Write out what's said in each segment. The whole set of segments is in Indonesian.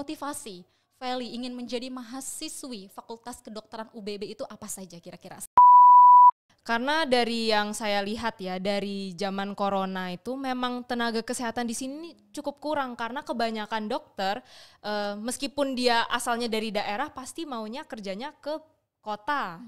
motivasi Feli ingin menjadi mahasiswi Fakultas Kedokteran UBB itu apa saja kira-kira? Karena dari yang saya lihat ya, dari zaman corona itu memang tenaga kesehatan di sini cukup kurang karena kebanyakan dokter meskipun dia asalnya dari daerah pasti maunya kerjanya ke kota.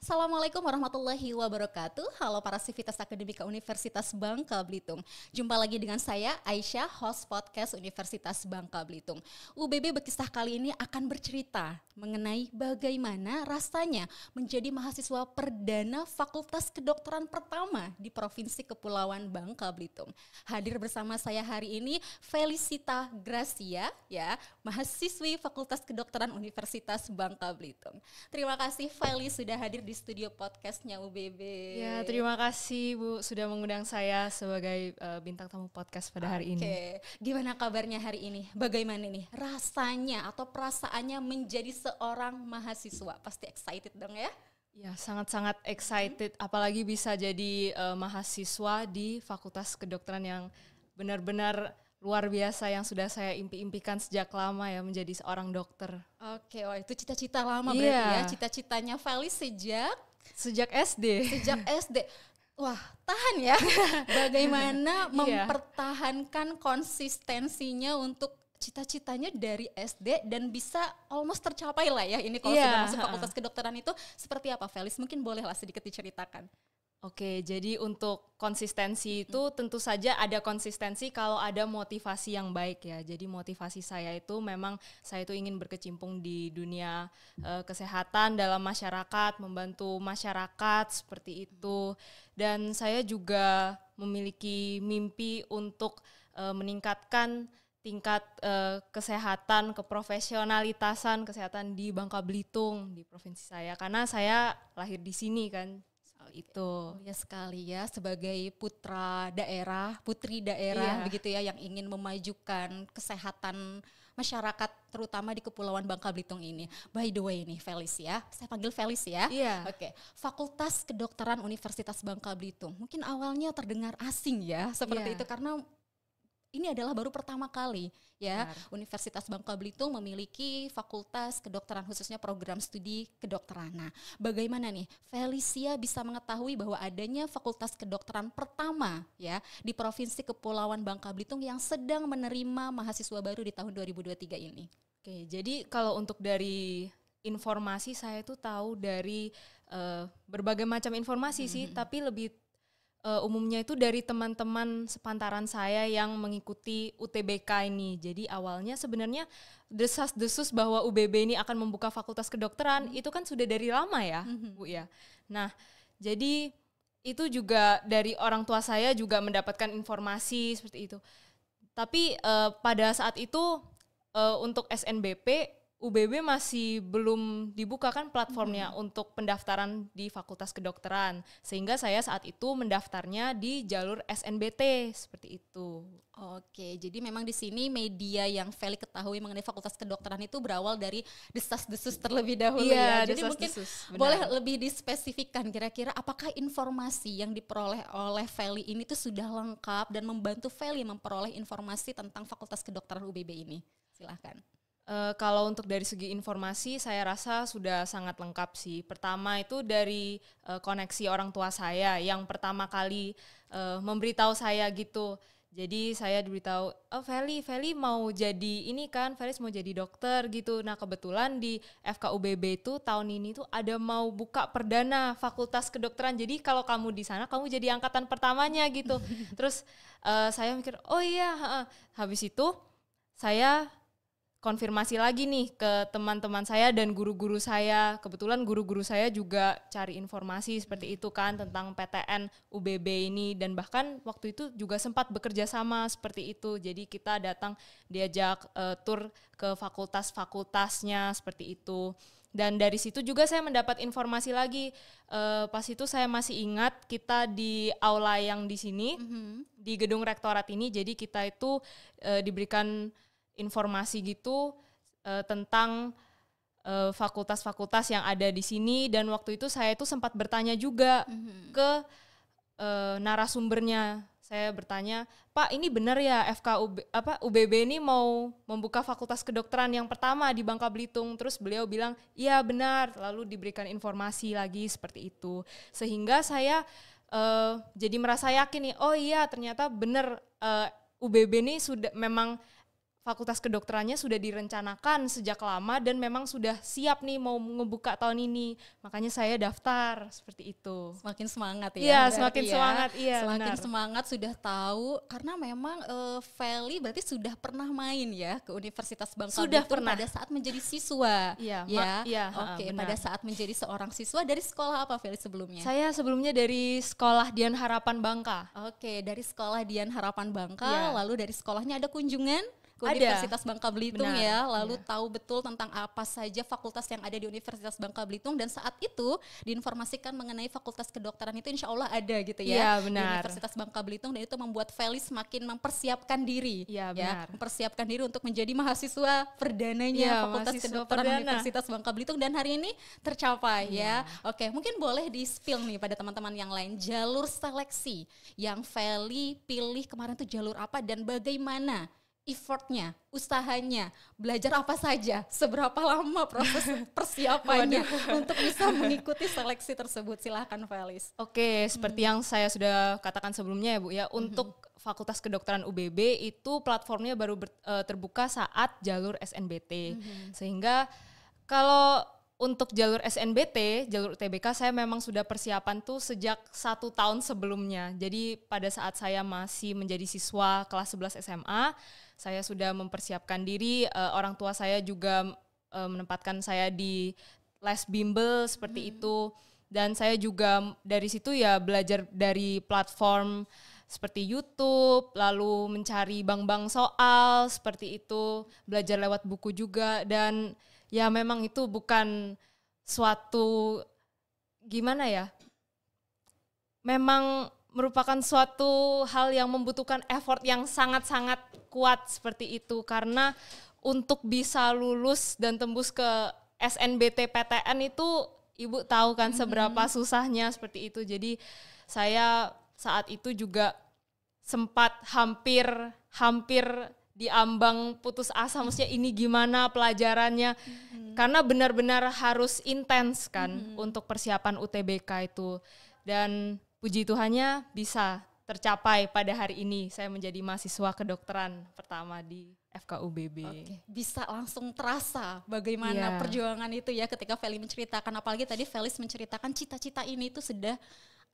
Assalamualaikum warahmatullahi wabarakatuh. Halo para sivitas akademika Universitas Bangka Belitung. Jumpa lagi dengan saya Aisyah, host podcast Universitas Bangka Belitung. UBB Berkisah kali ini akan bercerita mengenai bagaimana rasanya menjadi mahasiswa perdana Fakultas Kedokteran pertama di Provinsi Kepulauan Bangka Belitung. Hadir bersama saya hari ini Felicita Gracia, ya, mahasiswi Fakultas Kedokteran Universitas Bangka Belitung. Terima kasih Feli sudah hadir di studio podcastnya UBB. Ya, terima kasih Bu sudah mengundang saya sebagai bintang tamu podcast pada hari ini. Oke, gimana kabarnya hari ini? Bagaimana nih rasanya atau perasaannya menjadi seorang mahasiswa? Pasti excited dong ya? Ya, sangat-sangat excited, apalagi bisa jadi mahasiswa di Fakultas Kedokteran yang benar-benar luar biasa yang sudah saya impi-impikan sejak lama ya, menjadi seorang dokter. Oke, wah itu cita-cita lama berarti ya. Cita-citanya Feli sejak SD. Sejak SD. Wah, tahan ya. Bagaimana mempertahankan konsistensinya untuk cita-citanya dari SD dan bisa almost tercapai lah ya. Ini kalau sudah masuk Fakultas Kedokteran itu seperti apa, Felis? Mungkin bolehlah sedikit diceritakan. Oke, jadi untuk konsistensi itu tentu saja ada konsistensi kalau ada motivasi yang baik ya. Jadi motivasi saya itu memang saya itu ingin berkecimpung di dunia kesehatan dalam masyarakat, membantu masyarakat seperti itu. Dan saya juga memiliki mimpi untuk meningkatkan tingkat kesehatan, keprofesionalitasan kesehatan di Bangka Belitung, di provinsi saya. Karena saya lahir di sini kan. Itu mulia sekali ya, sebagai putri daerah begitu ya, yang ingin memajukan kesehatan masyarakat terutama di Kepulauan Bangka Belitung ini. By the way nih Felis ya, saya panggil Felis ya. Oke. Fakultas Kedokteran Universitas Bangka Belitung mungkin awalnya terdengar asing ya seperti itu karena ini adalah baru pertama kali ya. Universitas Bangka Belitung memiliki fakultas kedokteran, khususnya program studi kedokteran. Nah, bagaimana nih Felicia bisa mengetahui bahwa adanya fakultas kedokteran pertama ya di Provinsi Kepulauan Bangka Belitung yang sedang menerima mahasiswa baru di tahun 2023 ini? Oke, jadi kalau untuk dari informasi saya itu tahu dari berbagai macam informasi sih, tapi lebih umumnya itu dari teman-teman sepantaran saya yang mengikuti UTBK ini. Jadi awalnya sebenarnya desas-desus bahwa UBB ini akan membuka fakultas kedokteran itu kan sudah dari lama ya, Bu ya. Nah, jadi itu juga dari orang tua saya juga mendapatkan informasi seperti itu. Tapi pada saat itu untuk SNBP UBB masih belum dibuka kan platformnya untuk pendaftaran di Fakultas Kedokteran, sehingga saya saat itu mendaftarnya di jalur SNBT seperti itu. Oke, jadi memang di sini media yang Feli ketahui mengenai Fakultas Kedokteran itu berawal dari desas-desus terlebih dahulu ya. Jadi mungkin boleh lebih dispesifikkan kira-kira apakah informasi yang diperoleh oleh Feli ini tuh sudah lengkap dan membantu Feli memperoleh informasi tentang Fakultas Kedokteran UBB ini? Silahkan. Kalau untuk dari segi informasi saya rasa sudah sangat lengkap sih. Pertama itu dari koneksi orang tua saya yang pertama kali memberitahu saya gitu. Jadi saya diberitahu, Feli mau jadi ini kan, Felis mau jadi dokter gitu. Nah kebetulan di FKUBB itu tahun ini tuh ada mau buka perdana Fakultas Kedokteran. Jadi kalau kamu di sana kamu jadi angkatan pertamanya gitu. Terus saya mikir, oh iya, habis itu saya konfirmasi lagi nih ke teman-teman saya dan guru-guru saya. Kebetulan guru-guru saya juga cari informasi seperti itu kan tentang PTN UBB ini, dan bahkan waktu itu juga sempat bekerja sama seperti itu. Jadi kita datang diajak tur ke fakultas-fakultasnya seperti itu. Dan dari situ juga saya mendapat informasi lagi. Pas itu saya masih ingat kita di aula yang di sini, di gedung rektorat ini. Jadi kita itu diberikan informasi gitu tentang fakultas-fakultas yang ada di sini, dan waktu itu saya itu sempat bertanya juga ke narasumbernya. Saya bertanya, Pak, ini benar ya UBB ini mau membuka fakultas kedokteran yang pertama di Bangka Belitung. Terus beliau bilang, iya benar. Lalu diberikan informasi lagi seperti itu. Sehingga saya jadi merasa yakin nih, oh iya ternyata benar UBB ini sudah memang fakultas kedokterannya sudah direncanakan sejak lama dan memang sudah siap nih mau ngebuka tahun ini. Makanya saya daftar seperti itu. Semakin semangat ya. Iya, semakin semangat. Iya, semakin benar. semangat sudah tahu karena memang Feli berarti sudah pernah main ya ke Universitas Bangka Belitung pada saat menjadi siswa. Iya, Oke, pada saat menjadi seorang siswa dari sekolah apa Feli sebelumnya? Saya sebelumnya dari Sekolah Dian Harapan Bangka. Oke, dari Sekolah Dian Harapan Bangka, lalu dari sekolahnya ada kunjungan ke Universitas Bangka Belitung. Benar, ya, lalu tahu betul tentang apa saja fakultas yang ada di Universitas Bangka Belitung dan saat itu diinformasikan mengenai fakultas kedokteran itu insya Allah ada gitu ya, benar. Di Universitas Bangka Belitung dan itu membuat Feli semakin mempersiapkan diri, mempersiapkan diri untuk menjadi mahasiswa perdananya Fakultas Kedokteran Universitas Bangka Belitung dan hari ini tercapai ya. Oke, mungkin boleh di-spill nih pada teman-teman yang lain jalur seleksi yang Feli pilih kemarin itu jalur apa dan bagaimana effortnya, usahanya, belajar apa saja, seberapa lama proses persiapannya untuk bisa mengikuti seleksi tersebut. Silahkan Felis. Oke, seperti yang saya sudah katakan sebelumnya ya Bu ya, untuk Fakultas Kedokteran UBB itu platformnya baru terbuka saat jalur SNBT. Sehingga kalau untuk jalur SNBT, jalur UTBK saya memang sudah persiapan tuh sejak 1 tahun sebelumnya. Jadi pada saat saya masih menjadi siswa kelas 11 SMA, saya sudah mempersiapkan diri, orang tua saya juga menempatkan saya di les bimbel seperti itu. Dan saya juga dari situ ya belajar dari platform seperti YouTube, lalu mencari bank-bank soal seperti itu, belajar lewat buku juga dan ya memang itu bukan suatu gimana ya, memang merupakan suatu hal yang membutuhkan effort yang sangat-sangat kuat seperti itu karena untuk bisa lulus dan tembus ke SNBT-PTN itu Ibu tahu kan seberapa susahnya seperti itu. Jadi saya saat itu juga sempat hampir diambang putus asa, maksudnya ini gimana pelajarannya karena benar-benar harus intens kan untuk persiapan UTBK itu dan puji Tuhannya bisa tercapai pada hari ini saya menjadi mahasiswa kedokteran pertama di FKUBB. Oke, bisa langsung terasa bagaimana perjuangan itu ya ketika Feli menceritakan, apalagi tadi Felis menceritakan cita-cita ini itu sudah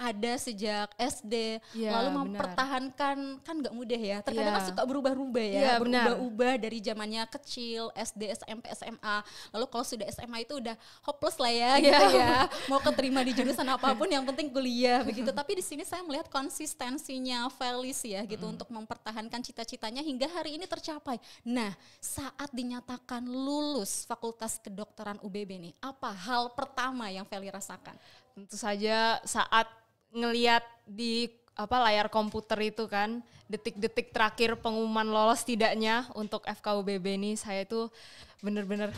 ada sejak SD, lalu mempertahankan kan nggak mudah ya. Terkadang kan suka berubah-ubah ya, berubah-ubah dari zamannya kecil, SD, SMP, SMA. Lalu kalau sudah SMA itu udah hopeless lah ya, gitu ya. Mau keterima di jurusan apapun, yang penting kuliah begitu. Tapi di sini saya melihat konsistensinya Felis ya, gitu untuk mempertahankan cita-citanya hingga hari ini tercapai. Nah, saat dinyatakan lulus Fakultas Kedokteran UBB nih, apa hal pertama yang Feli rasakan? Tentu saja saat ngelihat di layar komputer itu kan detik-detik terakhir pengumuman lolos tidaknya untuk FKUBB ini, saya itu benar-benar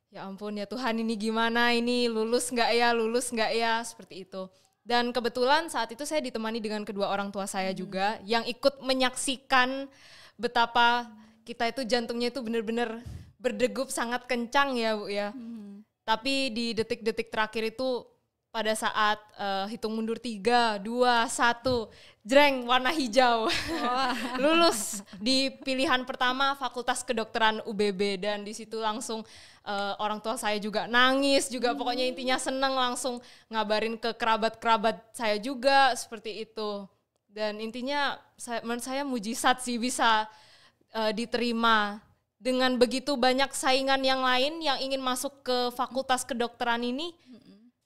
ya ampun ya Tuhan, ini gimana, ini lulus nggak ya seperti itu. Dan kebetulan saat itu saya ditemani dengan kedua orang tua saya juga yang ikut menyaksikan betapa kita itu jantungnya itu benar-benar berdegup sangat kencang ya Bu ya. Tapi di detik-detik terakhir itu pada saat hitung mundur 3, 2, 1, jreng, warna hijau. Lulus di pilihan pertama Fakultas Kedokteran UBB dan di situ langsung orang tua saya juga nangis juga, pokoknya intinya senang, langsung ngabarin ke kerabat-kerabat saya juga seperti itu. Dan intinya menurut saya mujizat sih bisa diterima dengan begitu banyak saingan yang lain yang ingin masuk ke Fakultas Kedokteran ini.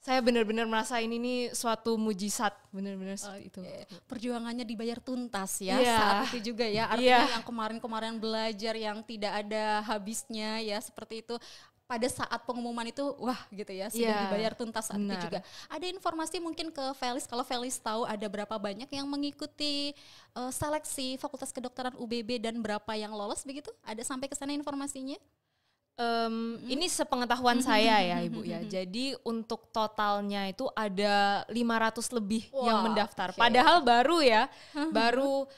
Saya benar-benar merasa ini suatu mujizat, benar-benar seperti itu. Perjuangannya dibayar tuntas ya saat itu juga ya. Artinya yang kemarin-kemarin belajar yang tidak ada habisnya ya seperti itu. Pada saat pengumuman itu wah gitu ya, sudah dibayar tuntas saat itu juga. Ada informasi mungkin ke Felis, kalau Felis tahu ada berapa banyak yang mengikuti seleksi Fakultas Kedokteran UBB dan berapa yang lolos begitu? Ada sampai ke sana informasinya? Ini sepengetahuan saya ya Ibu ya. Jadi untuk totalnya itu ada 500 lebih yang mendaftar. Padahal baru ya, baru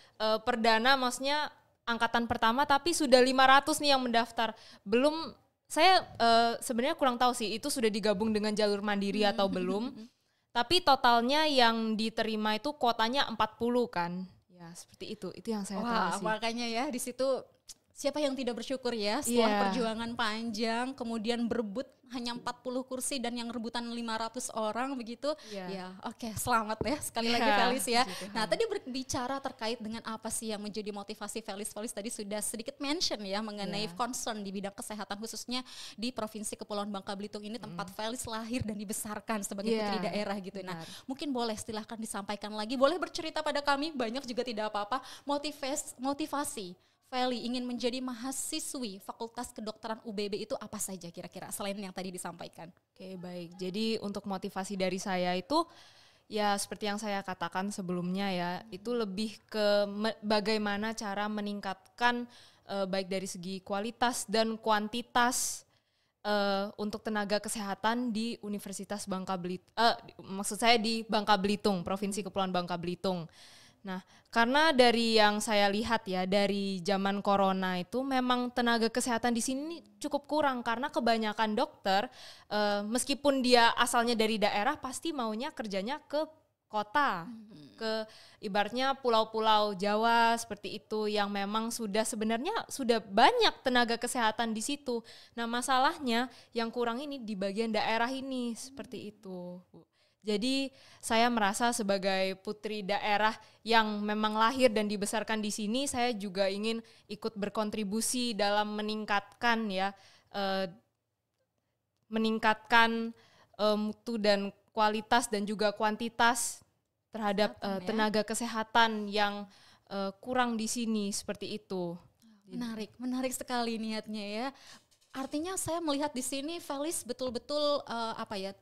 perdana, maksudnya angkatan pertama, tapi sudah 500 nih yang mendaftar. Belum, saya sebenarnya kurang tahu sih itu sudah digabung dengan jalur mandiri atau belum. Tapi totalnya yang diterima itu kuotanya 40 kan. Ya seperti itu yang saya tahu sih. Makanya ya di situ siapa yang tidak bersyukur ya setelah perjuangan panjang, kemudian berebut hanya 40 kursi dan yang rebutan 500 orang begitu. Ya, oke, selamat ya sekali lagi Felis ya. Nah, tadi berbicara terkait dengan apa sih yang menjadi motivasi Felis. Felis tadi sudah sedikit mention ya mengenai concern di bidang kesehatan khususnya di Provinsi Kepulauan Bangka Belitung ini tempat Felis lahir dan dibesarkan sebagai putri daerah gitu. Nah, mungkin boleh silahkan disampaikan lagi, boleh bercerita pada kami, banyak juga tidak apa-apa, motivasi Feli ingin menjadi mahasiswi Fakultas Kedokteran UBB itu apa saja kira-kira selain yang tadi disampaikan? Oke, baik. Jadi untuk motivasi dari saya itu ya seperti yang saya katakan sebelumnya ya, itu lebih ke bagaimana cara meningkatkan baik dari segi kualitas dan kuantitas untuk tenaga kesehatan di Universitas Bangka Belitung. Maksud saya di Bangka Belitung, Provinsi Kepulauan Bangka Belitung. Nah, karena dari yang saya lihat ya, dari zaman corona itu memang tenaga kesehatan di sini cukup kurang karena kebanyakan dokter meskipun dia asalnya dari daerah pasti maunya kerjanya ke kota, ke ibaratnya pulau-pulau Jawa seperti itu yang memang sebenarnya sudah banyak tenaga kesehatan di situ. Nah, masalahnya yang kurang ini di bagian daerah ini seperti itu, Bu. Jadi saya merasa sebagai putri daerah yang memang lahir dan dibesarkan di sini, saya juga ingin ikut berkontribusi dalam meningkatkan mutu dan kualitas dan juga kuantitas terhadap tenaga kesehatan yang kurang di sini seperti itu. Menarik sekali niatnya ya. Artinya saya melihat di sini Felis betul-betul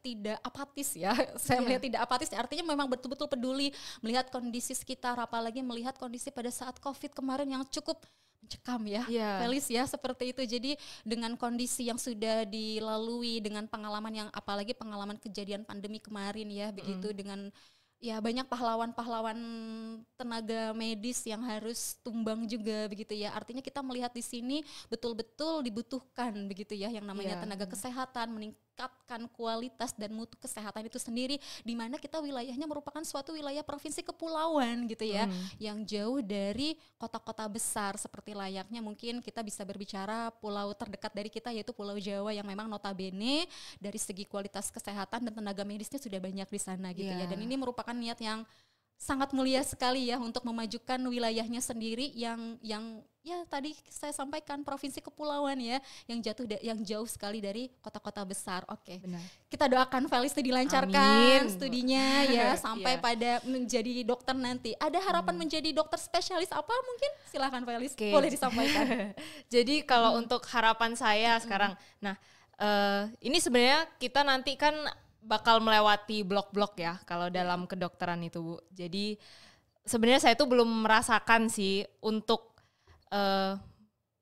tidak apatis ya. Saya melihat tidak apatis, artinya memang betul-betul peduli melihat kondisi sekitar, apalagi melihat kondisi pada saat COVID kemarin yang cukup mencekam ya. Felis ya seperti itu. Jadi dengan kondisi yang sudah dilalui, dengan pengalaman yang apalagi pengalaman kejadian pandemi kemarin ya, begitu dengan ya banyak pahlawan-pahlawan tenaga medis yang harus tumbang juga begitu ya. Artinya kita melihat di sini betul-betul dibutuhkan begitu ya yang namanya tenaga kesehatan, meningkatkan kualitas dan mutu kesehatan itu sendiri, di mana kita wilayahnya merupakan suatu wilayah provinsi kepulauan gitu ya, yang jauh dari kota-kota besar seperti layaknya mungkin kita bisa berbicara pulau terdekat dari kita yaitu Pulau Jawa yang memang notabene dari segi kualitas kesehatan dan tenaga medisnya sudah banyak di sana gitu ya. Dan ini merupakan niat yang sangat mulia sekali ya untuk memajukan wilayahnya sendiri yang ya tadi saya sampaikan provinsi kepulauan ya yang jauh sekali dari kota-kota besar. Oke. Benar. Kita doakan Felis dilancarkan studinya ya sampai pada menjadi dokter nanti. Ada harapan menjadi dokter spesialis apa mungkin? Silakan Felis, boleh disampaikan. Jadi kalau untuk harapan saya sekarang, ini sebenarnya kita nanti kan bakal melewati blok-blok ya kalau dalam kedokteran itu, Bu. Jadi sebenarnya saya itu belum merasakan sih untuk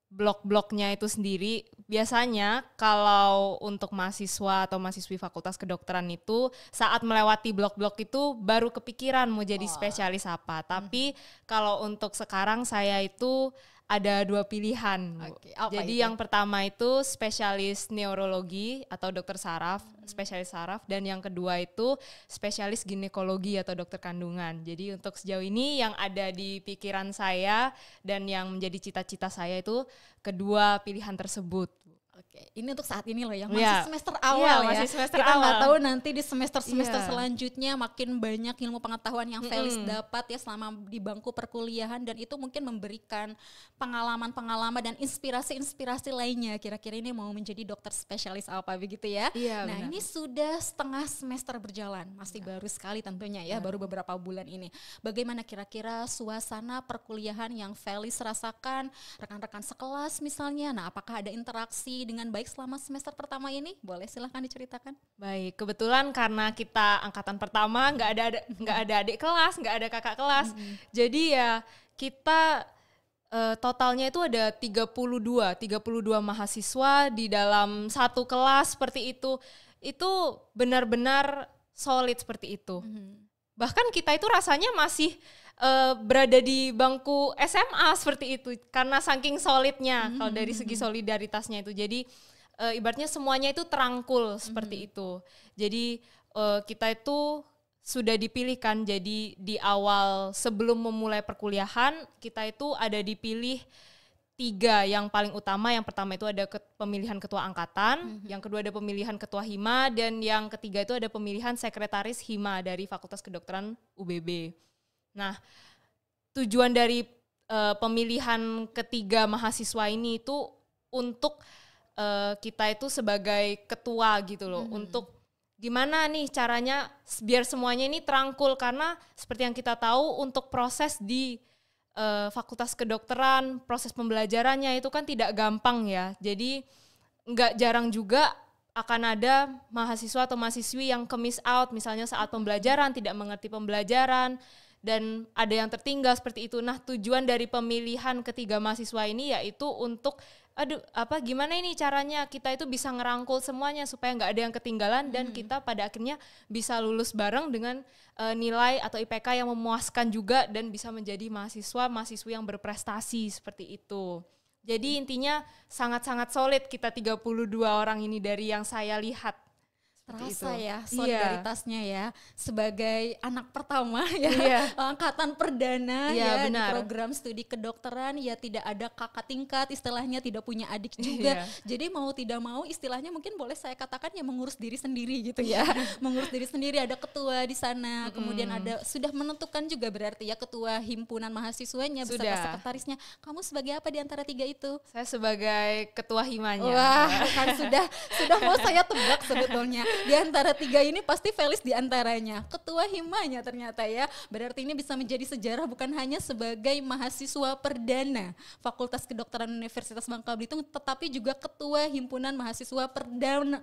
blok-bloknya itu sendiri. Biasanya kalau untuk mahasiswa atau mahasiswi fakultas kedokteran itu saat melewati blok-blok itu baru kepikiran mau jadi spesialis apa. Tapi kalau untuk sekarang saya itu ada 2 pilihan. Jadi yang pertama itu spesialis neurologi atau dokter saraf, spesialis saraf, dan yang kedua itu spesialis ginekologi atau dokter kandungan. Jadi untuk sejauh ini yang ada di pikiran saya dan yang menjadi cita-cita saya itu kedua pilihan tersebut. Oke, ini untuk saat ini loh ya, masih semester awal ya. Masih semester kita nggak awal. tahu nanti di semester-semester selanjutnya makin banyak ilmu pengetahuan yang Felis dapat ya selama di bangku perkuliahan, dan itu mungkin memberikan pengalaman-pengalaman dan inspirasi-inspirasi lainnya. Kira-kira ini mau menjadi dokter spesialis apa begitu ya. Nah benar. Ini sudah setengah semester berjalan, masih baru sekali tentunya ya, baru beberapa bulan ini. Bagaimana kira-kira suasana perkuliahan yang Felis rasakan, rekan-rekan sekelas misalnya, nah apakah ada interaksi dengan baik selama semester pertama ini? Boleh silahkan diceritakan. Baik, kebetulan karena kita angkatan pertama nggak ada adik kelas, nggak ada kakak kelas, jadi ya kita Totalnya itu ada 32 mahasiswa di dalam satu kelas seperti itu. Itu benar-benar solid seperti itu. Bahkan kita itu rasanya masih berada di bangku SMA seperti itu karena saking solidnya kalau dari segi solidaritasnya itu. Jadi ibaratnya semuanya itu terangkul seperti itu. Jadi kita itu sudah dipilihkan, jadi di awal sebelum memulai perkuliahan kita itu ada dipilih 3 yang paling utama. Yang pertama itu ada pemilihan ketua angkatan, yang kedua ada pemilihan ketua hima, dan yang ketiga itu ada pemilihan sekretaris hima dari Fakultas Kedokteran UBB. Nah, tujuan dari pemilihan ketiga mahasiswa ini itu untuk kita itu sebagai ketua gitu loh, untuk gimana nih caranya biar semuanya ini terangkul, karena seperti yang kita tahu untuk proses di Fakultas Kedokteran, proses pembelajarannya itu kan tidak gampang ya. Jadi nggak jarang juga akan ada mahasiswa atau mahasiswi yang miss out misalnya saat pembelajaran, tidak mengerti pembelajaran, dan ada yang tertinggal seperti itu. Nah, tujuan dari pemilihan ketiga mahasiswa ini yaitu untuk gimana ini caranya kita itu bisa ngerangkul semuanya supaya nggak ada yang ketinggalan dan kita pada akhirnya bisa lulus bareng dengan nilai atau IPK yang memuaskan juga dan bisa menjadi mahasiswi yang berprestasi seperti itu. Jadi intinya sangat-sangat solid kita 32 orang ini dari yang saya lihat. Terasa ya solidaritasnya ya, sebagai anak pertama ya, angkatan perdana ya di program studi kedokteran ya, tidak ada kakak tingkat istilahnya, tidak punya adik juga. Jadi mau tidak mau istilahnya mungkin boleh saya katakan ya mengurus diri sendiri gitu ya. Mengurus diri sendiri, ada ketua di sana, kemudian ada sudah menentukan juga berarti ya ketua himpunan mahasiswanya beserta sekretarisnya. Kamu sebagai apa di antara 3 itu? Saya sebagai ketua himanya. Wah, kan sudah mau saya tebak sebetulnya. Di antara 3 ini pasti Felis di antaranya, ketua himanya ternyata ya. Berarti ini bisa menjadi sejarah bukan hanya sebagai mahasiswa perdana Fakultas Kedokteran Universitas Bangka Belitung, tetapi juga ketua himpunan mahasiswa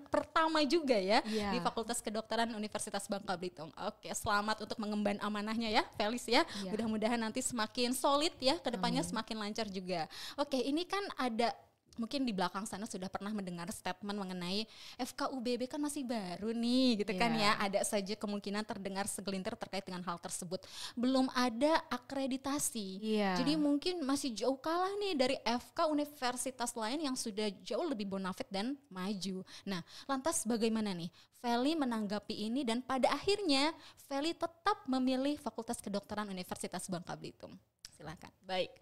pertama juga ya di Fakultas Kedokteran Universitas Bangka Belitung. Oke, selamat untuk mengemban amanahnya ya Felis ya. Mudah-mudahan nanti semakin solid ya, kedepannya semakin lancar juga. Oke, ini kan ada mungkin di belakang sana sudah pernah mendengar statement mengenai FKUBB kan masih baru nih gitu kan ya, ada saja kemungkinan terdengar segelintir terkait dengan hal tersebut. Belum ada akreditasi, jadi mungkin masih jauh kalah nih dari FK universitas lain yang sudah jauh lebih bonafit dan maju. Nah, lantas bagaimana nih Feli menanggapi ini dan pada akhirnya Feli tetap memilih Fakultas Kedokteran Universitas Bangka Belitung? Silakan. Baik,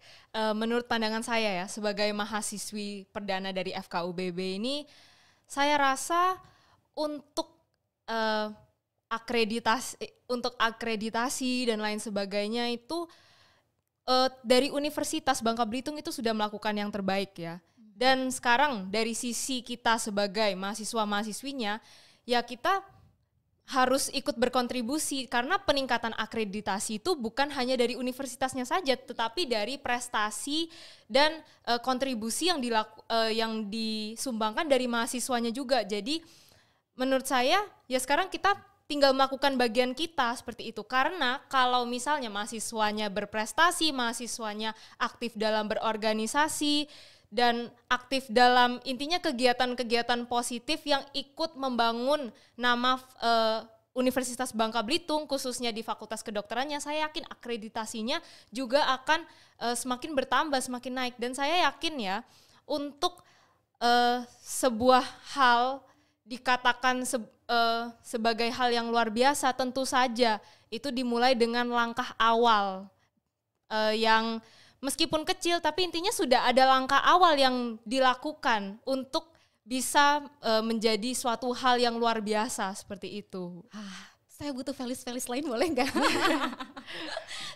menurut pandangan saya ya sebagai mahasiswi perdana dari FKUBB ini, saya rasa untuk akreditasi dan lain sebagainya itu dari Universitas Bangka Belitung itu sudah melakukan yang terbaik ya. Dan sekarang dari sisi kita sebagai mahasiswa-mahasiswinya ya kita harus ikut berkontribusi, karena peningkatan akreditasi itu bukan hanya dari universitasnya saja, tetapi dari prestasi dan kontribusi yang disumbangkan dari mahasiswanya juga. Jadi menurut saya ya sekarang kita tinggal melakukan bagian kita seperti itu, karena kalau misalnya mahasiswanya berprestasi, mahasiswanya aktif dalam berorganisasi dan aktif dalam intinya kegiatan-kegiatan positif yang ikut membangun nama Universitas Bangka Belitung khususnya di Fakultas Kedokterannya, saya yakin akreditasinya juga akan semakin bertambah, semakin naik. Dan saya yakin ya untuk sebuah hal dikatakan sebagai hal yang luar biasa, tentu saja itu dimulai dengan langkah awal yang meskipun kecil, tapi intinya sudah ada langkah awal yang dilakukan untuk bisa menjadi suatu hal yang luar biasa seperti itu. Saya butuh Felis lain boleh nggak?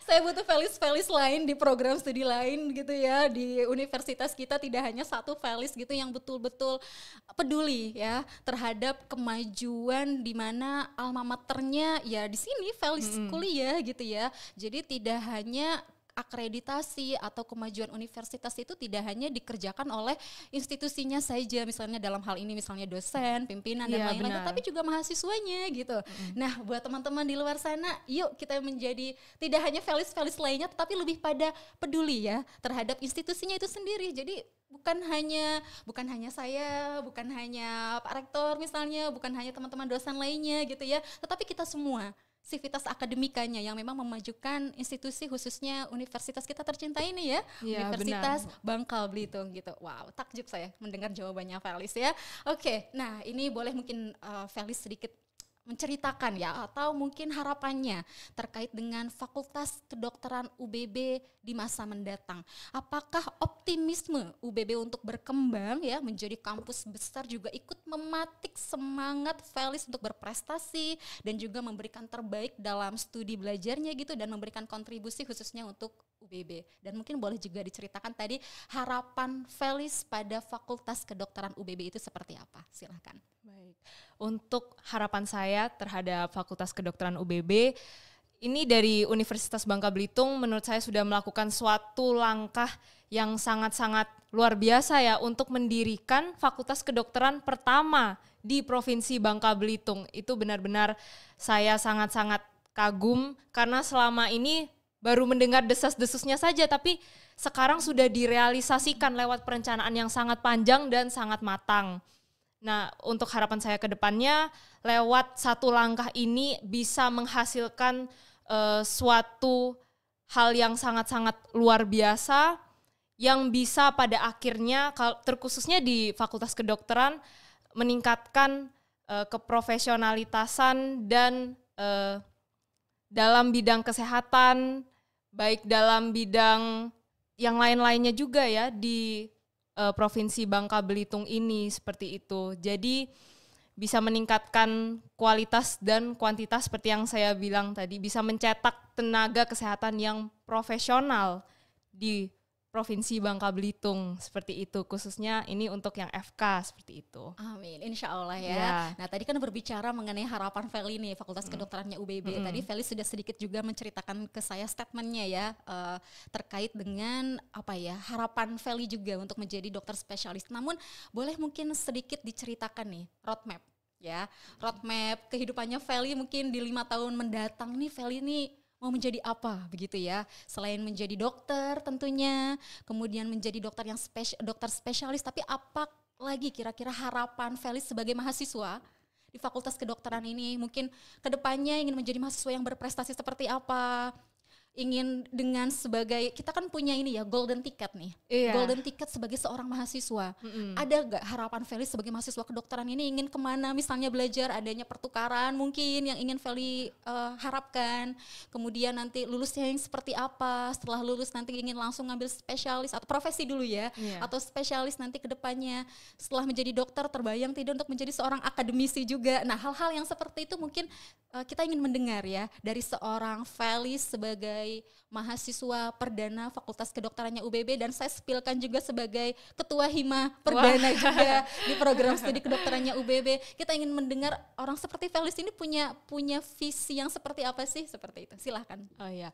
Saya butuh Felis lain di program studi lain gitu ya. Di universitas kita tidak hanya satu Felis gitu yang betul-betul peduli ya terhadap kemajuan di mana alma maternya ya di sini Felis kuliah gitu ya. Jadi tidak hanya akreditasi atau kemajuan universitas itu tidak hanya dikerjakan oleh institusinya saja, misalnya dalam hal ini misalnya dosen, pimpinan dan lain-lain, tapi juga mahasiswanya gitu. Nah, buat teman-teman di luar sana, yuk kita menjadi tidak hanya values lainnya, tetapi lebih pada peduli ya terhadap institusinya itu sendiri. Jadi bukan hanya saya, bukan hanya Pak Rektor misalnya, bukan hanya teman-teman dosen lainnya gitu ya, tetapi kita semua sivitas akademikanya yang memang memajukan institusi, khususnya universitas kita tercinta ini ya, Universitas Bangka Belitung gitu. Wow, takjub saya mendengar jawabannya Felis ya. Oke, nah ini boleh mungkin Felis sedikit menceritakan ya, atau mungkin harapannya terkait dengan Fakultas Kedokteran UBB di masa mendatang. Apakah optimisme UBB untuk berkembang ya menjadi kampus besar juga ikut mematik semangat Felis untuk berprestasi dan juga memberikan terbaik dalam studi belajarnya gitu, dan memberikan kontribusi khususnya untuk UBB. Dan mungkin boleh juga diceritakan tadi harapan Felis pada Fakultas Kedokteran UBB itu seperti apa? Silahkan. Baik, untuk harapan saya terhadap Fakultas Kedokteran UBB, ini dari Universitas Bangka Belitung menurut saya sudah melakukan suatu langkah yang sangat-sangat luar biasa ya untuk mendirikan Fakultas Kedokteran pertama di Provinsi Bangka Belitung. Itu benar-benar saya sangat-sangat kagum karena selama ini baru mendengar desas-desusnya saja, tapi sekarang sudah direalisasikan lewat perencanaan yang sangat panjang dan sangat matang. Nah, untuk harapan saya ke depannya, lewat satu langkah ini bisa menghasilkan suatu hal yang sangat-sangat luar biasa, yang bisa pada akhirnya, terkhususnya di Fakultas Kedokteran, meningkatkan keprofesionalitasan dan dalam bidang kesehatan, baik dalam bidang yang lain-lainnya juga ya, di Provinsi Bangka Belitung ini seperti itu. Jadi bisa meningkatkan kualitas dan kuantitas seperti yang saya bilang tadi, bisa mencetak tenaga kesehatan yang profesional di Provinsi Bangka Belitung seperti itu, khususnya ini untuk yang FK seperti itu. Amin, insya Allah ya. Nah tadi kan berbicara mengenai harapan Feli nih, Fakultas Kedokterannya UBB. Tadi Feli sudah sedikit juga menceritakan ke saya statementnya ya, terkait dengan apa ya, harapan Feli juga untuk menjadi dokter spesialis. Namun boleh mungkin sedikit diceritakan nih roadmap ya, roadmap kehidupannya Feli mungkin di 5 tahun mendatang nih, Feli nih mau menjadi apa begitu ya, selain menjadi dokter tentunya, kemudian menjadi dokter yang dokter spesialis, tapi apa lagi kira-kira harapan Felis sebagai mahasiswa di Fakultas Kedokteran ini? Mungkin kedepannya ingin menjadi mahasiswa yang berprestasi seperti apa? Ingin dengan sebagai, kita kan punya ini ya, golden ticket nih, golden ticket sebagai seorang mahasiswa. Ada gak harapan Feli sebagai mahasiswa kedokteran ini ingin kemana, misalnya belajar, adanya pertukaran mungkin yang ingin Feli harapkan, kemudian nanti lulusnya yang seperti apa, setelah lulus nanti ingin langsung ngambil spesialis atau profesi dulu ya, atau spesialis nanti kedepannya setelah menjadi dokter, terbayang tidak untuk menjadi seorang akademisi juga. Nah hal-hal yang seperti itu mungkin kita ingin mendengar ya dari seorang Feli sebagai mahasiswa perdana Fakultas Kedokterannya UBB, dan saya spilkan juga sebagai ketua hima perdana juga di program studi kedokterannya UBB. Kita ingin mendengar orang seperti Felis ini punya visi yang seperti apa sih, seperti itu. Silahkan. Oh ya.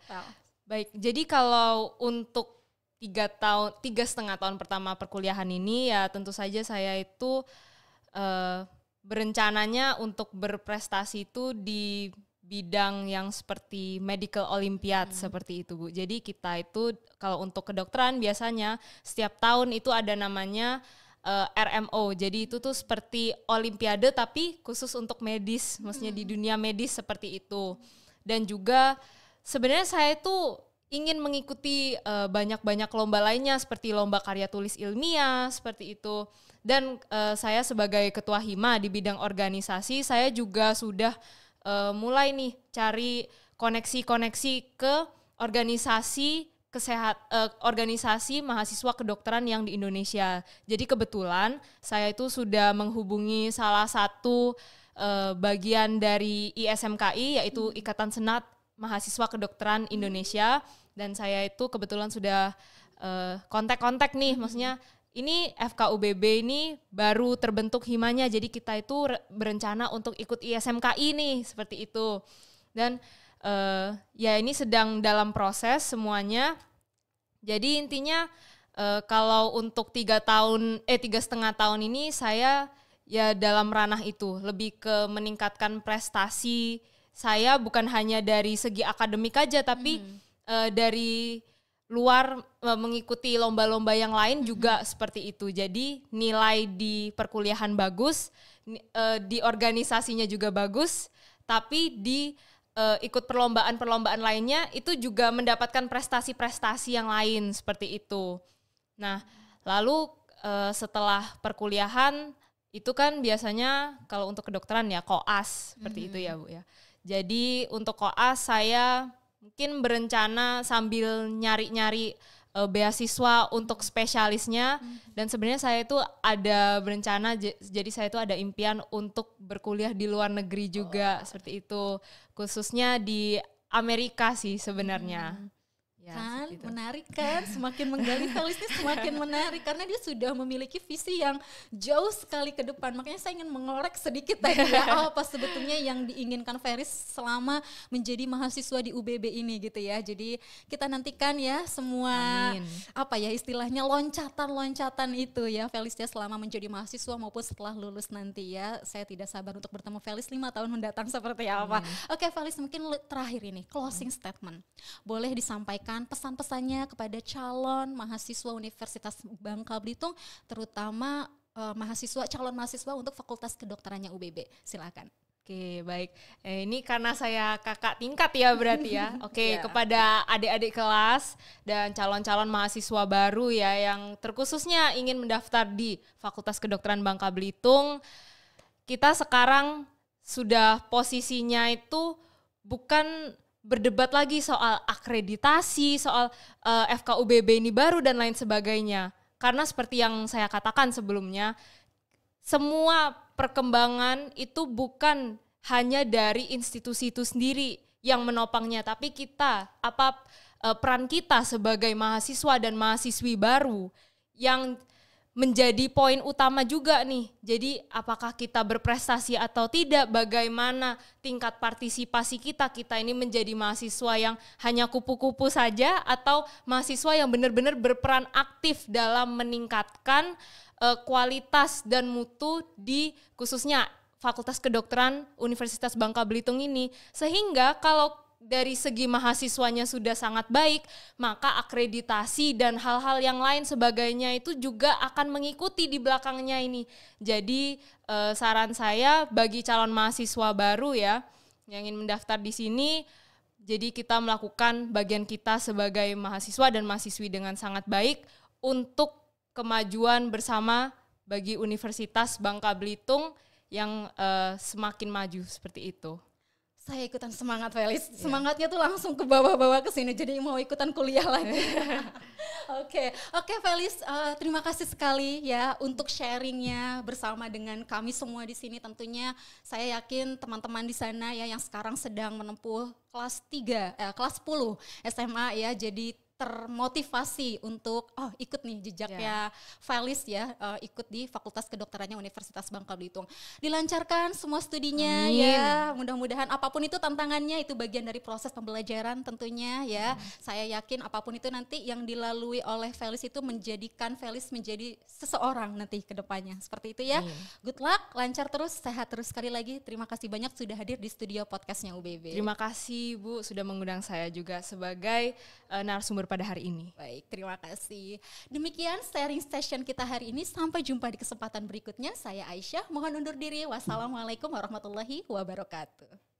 Baik. Jadi kalau untuk 3,5 tahun pertama perkuliahan ini ya tentu saja saya itu berencananya untuk berprestasi itu di bidang yang seperti medical Olympiad seperti itu Bu. Jadi kita itu kalau untuk kedokteran biasanya setiap tahun itu ada namanya RMO. Jadi itu tuh seperti olimpiade tapi khusus untuk medis, maksudnya di dunia medis seperti itu. Dan juga sebenarnya saya itu ingin mengikuti banyak-banyak lomba lainnya seperti lomba karya tulis ilmiah seperti itu. Dan saya sebagai ketua hima di bidang organisasi, saya juga sudah mulai nih cari koneksi-koneksi ke organisasi mahasiswa kedokteran yang di Indonesia. Jadi kebetulan saya itu sudah menghubungi salah satu bagian dari ISMKI, yaitu Ikatan Senat Mahasiswa Kedokteran Indonesia, dan saya itu kebetulan sudah kontak-kontak nih, maksudnya ini FKUBB ini baru terbentuk himanya, jadi kita itu berencana untuk ikut ISMKI nih, seperti itu. Dan ya ini sedang dalam proses semuanya, Jadi intinya kalau untuk 3,5 tahun ini saya ya dalam ranah itu lebih ke meningkatkan prestasi saya, bukan hanya dari segi akademik aja tapi dari luar mengikuti lomba-lomba yang lain juga seperti itu. Jadi nilai di perkuliahan bagus, di organisasinya juga bagus, tapi di ikut perlombaan-perlombaan lainnya itu juga mendapatkan prestasi-prestasi yang lain seperti itu. Nah, lalu setelah perkuliahan itu kan biasanya kalau untuk kedokteran ya koas seperti itu ya Bu ya. Jadi untuk koas saya mungkin berencana sambil nyari-nyari beasiswa untuk spesialisnya, dan sebenarnya saya itu ada berencana, jadi saya itu ada impian untuk berkuliah di luar negeri juga seperti itu, khususnya di Amerika sih sebenarnya. Ya, kan menarik kan, semakin menggali Felis ini semakin menarik karena dia sudah memiliki visi yang jauh sekali ke depan. Makanya saya ingin mengorek sedikit tadi ya, apa sebetulnya yang diinginkan Felis selama menjadi mahasiswa di UBB ini gitu ya. Jadi kita nantikan ya semua apa ya istilahnya loncatan itu ya Felis ya selama menjadi mahasiswa maupun setelah lulus nanti ya. Saya tidak sabar untuk bertemu Felis 5 tahun mendatang seperti apa. Oke Felis, mungkin terakhir ini closing statement. Boleh disampaikan pesan-pesannya kepada calon mahasiswa Universitas Bangka Belitung, terutama calon mahasiswa untuk Fakultas Kedokterannya UBB. Silakan. Oke, baik. Ini karena saya kakak tingkat ya berarti ya. Oke, kepada adik-adik kelas dan calon-calon mahasiswa baru ya yang terkhususnya ingin mendaftar di Fakultas Kedokteran Bangka Belitung, kita sekarang sudah posisinya itu bukan berdebat lagi soal akreditasi, soal FKUBB ini baru dan lain sebagainya. Karena seperti yang saya katakan sebelumnya, semua perkembangan itu bukan hanya dari institusi itu sendiri yang menopangnya, tapi kita, peran kita sebagai mahasiswa dan mahasiswi baru yang menjadi poin utama juga nih. Jadi apakah kita berprestasi atau tidak, bagaimana tingkat partisipasi kita ini menjadi mahasiswa yang hanya kupu-kupu saja atau mahasiswa yang benar-benar berperan aktif dalam meningkatkan kualitas dan mutu di khususnya Fakultas Kedokteran Universitas Bangka Belitung ini. Sehingga kalau dari segi mahasiswanya sudah sangat baik, maka akreditasi dan hal-hal yang lain sebagainya itu juga akan mengikuti di belakangnya ini. Jadi saran saya bagi calon mahasiswa baru ya yang ingin mendaftar di sini, jadi kita melakukan bagian kita sebagai mahasiswa dan mahasiswi dengan sangat baik untuk kemajuan bersama bagi Universitas Bangka Belitung yang semakin maju seperti itu. Saya ikutan semangat Felis, semangatnya tuh langsung ke bawah-bawah ke sini, jadi mau ikutan kuliah lagi. Oke Felis, terima kasih sekali ya untuk sharingnya bersama dengan kami semua di sini. Tentunya saya yakin teman-teman di sana ya yang sekarang sedang menempuh kelas 10 SMA ya, jadi termotivasi untuk ikut nih jejaknya Felis ya, ikut di Fakultas Kedokterannya Universitas Bangka Belitung. Dilancarkan semua studinya. Amin. Ya, mudah-mudahan apapun itu tantangannya itu bagian dari proses pembelajaran tentunya ya. Saya yakin apapun itu nanti yang dilalui oleh Felis itu menjadikan Felis menjadi seseorang nanti ke depannya. Seperti itu ya. Good luck, lancar terus, sehat terus. Sekali lagi terima kasih banyak sudah hadir di studio podcastnya UBB. Terima kasih Bu sudah mengundang saya juga sebagai narasumber pada hari ini. Baik, terima kasih. Demikian sharing session kita hari ini. Sampai jumpa di kesempatan berikutnya. Saya Aisyah, mohon undur diri. Wassalamualaikum warahmatullahi wabarakatuh.